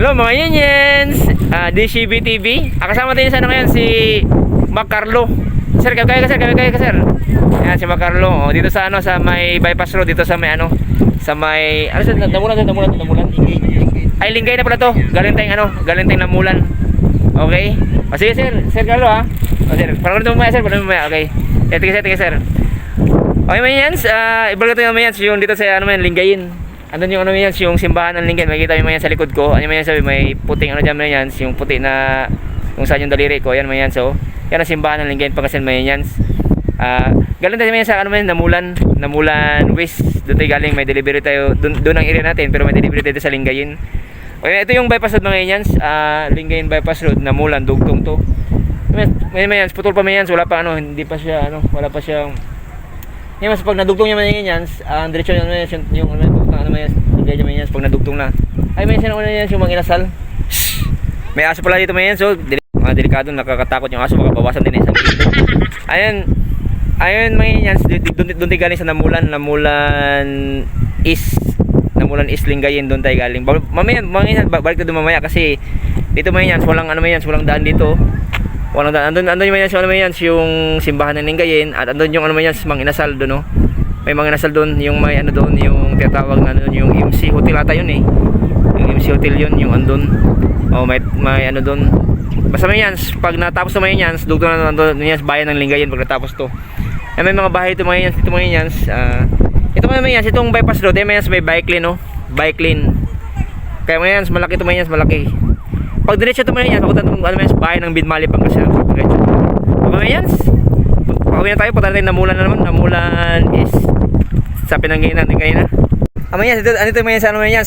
Hello mga Yanyans, DCB TV. Kasama din sa ano ngayon si Mac Carlo. Sir, kaya ka sir. Ayan si Mac Carlo. Oh, dito sa ano sa may bypass road, dito sa may ano, sa may ano sa Namulan. Ay Linggay na pala to. Galing tayong Namulan. Okay? O sige Sir Carlo ha. O sir, parang mo sir, okay. Tingnan sir. Okay mga Yanyans, ibalga tayo mga Yanyans yung dito sa ano man Linggayin. Andun yung ano yan, yung simbahan ng Lingayen. Makikita mo yan sa likod ko. Ano yan sabi, may puting ano dyan mo yan, yung puti na kung saan yung daliri ko. Yan mo yan. So, yan ang simbahan ng Lingayen, Pangasinan mo yan. Galing tayo yan sa ano man, Namulan West. Doon tayo galing, may delivery tayo. Doon ang area natin, pero may delivery tayo sa Lingayen. Okay, ito yung bypass road mga yan. Lingayen bypass road, Namulan, dugtong to. May yan, putol pa may yan. So, wala pa ano, hindi pa siya ano, wala pa siyang yan mas pag nadugtong niya man yan, diretso yung ano yan, pag nadugtong na. Ay may sinuna yan yung mga inasal. May aso pala dito may yan, so delikado, nakakatakot yung aso, makabawasan din isang kilo. Ayun mga yan, doon tayo galing sa Namulan East Lingayen, doon tayo galing. Mamaya mga yan, balik tayo doon mamaya kasi dito mga yan, walang ano walang daan dito. Walang daan. Andun yung yung simbahan ng Lingayen at andun yung mga inasal doon, no. May mga inasal doon, yung may ano doon, yung tinatawag na doon, yung MC Hotel ata yun eh. Yung MC Hotel yun, yung andun. Oh, may ano doon. Basta may yan, pag natapos na may yan, dugtong na doon yan bayan ng Lingayen pag natapos to. May mga bahay ito mga yan, ito mga yan. Ito mga yan, itong bypass road, may yan may bike lane, no. Bike lane. Kaya mga yan, malaki ito mga yan, malaki. Pag diretso ito mga yan, papunta itong bahay ng Binmali, Pangasinan. Diretso. Mga yan, pagkawin na tayo, punta natin Namulan na naman. Namulan is sa Pinanggalingan natin kanina. Yan, dito mga yan sa ano yan,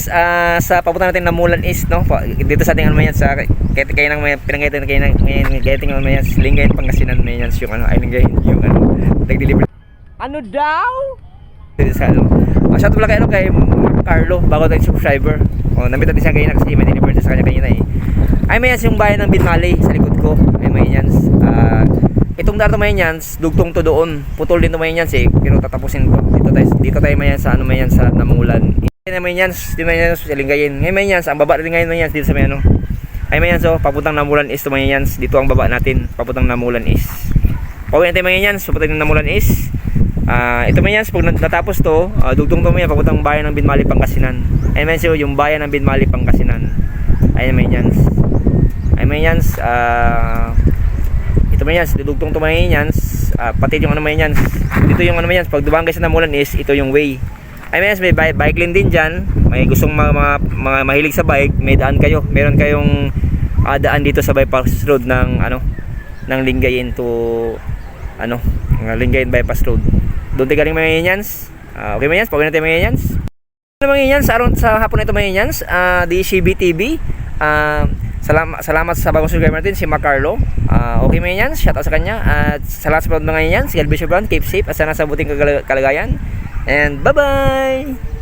sa papunta natin Namulan is, no? Dito sa ating ano yan, sa kaya nang Pinanggalingan kanina, yan, Lingayen, Pangasinan mga yan, yung ano, ay Lingayen, yung ano, nag-deliver. Ano daw? Dito sa ano. Shout out pala kay Mac Carlo, bago tayong subscriber. Nambit natin siya kanina kasi may deliver sa kanya kanina eh. Ay may yung bayan ng Binmali sa likod ko. Ay may yan. Itong darato may yan, dugtong to doon. Putol din to may yan eh, pero tatapusin ko. Dito tayo may yan sa ano may yan sa Namulan. Ay may yan, dito may yan sa Lingayen. Ngay may yan, ang baba rin ngayon may yan dito sa may ano. Ay may yan so papuntang Namulan is to may yan. Dito ang baba natin, papuntang Namulan is. Pawin natin may yan, so papuntang Namulan is. Ito may yan, pag natapos to, dugtong to may yan, papuntang bayan ng Binmali, Pangasinan. Ay may yan, yung bayan ng Binmali, Pangasinan. Ay may yan. May yan, ito may yan, dudugtong to may yan, pati yung ano may yan, dito yung ano may yan, pag dumang guys sa Namulan is, ito yung way. Ay may yan, may bike lane din dyan, may gustong mga mahilig sa bike, may daan kayo, meron kayong daan dito sa bypass road ng ano, ng Lingayen to ano, Lingayen bypass road. Doon tayo galing mga yan, okay mga yan, pag natin mga yan. Ano mga yan, sa hapon na ito mga yan, DCB TV, salamat sa bagong subscriber natin si Mac Carlo. Okay mga yan, shout out sa kanya. At salamat sa mga yan, si Elvis Brown, keep safe at sana sa buting kalagayan. And bye bye.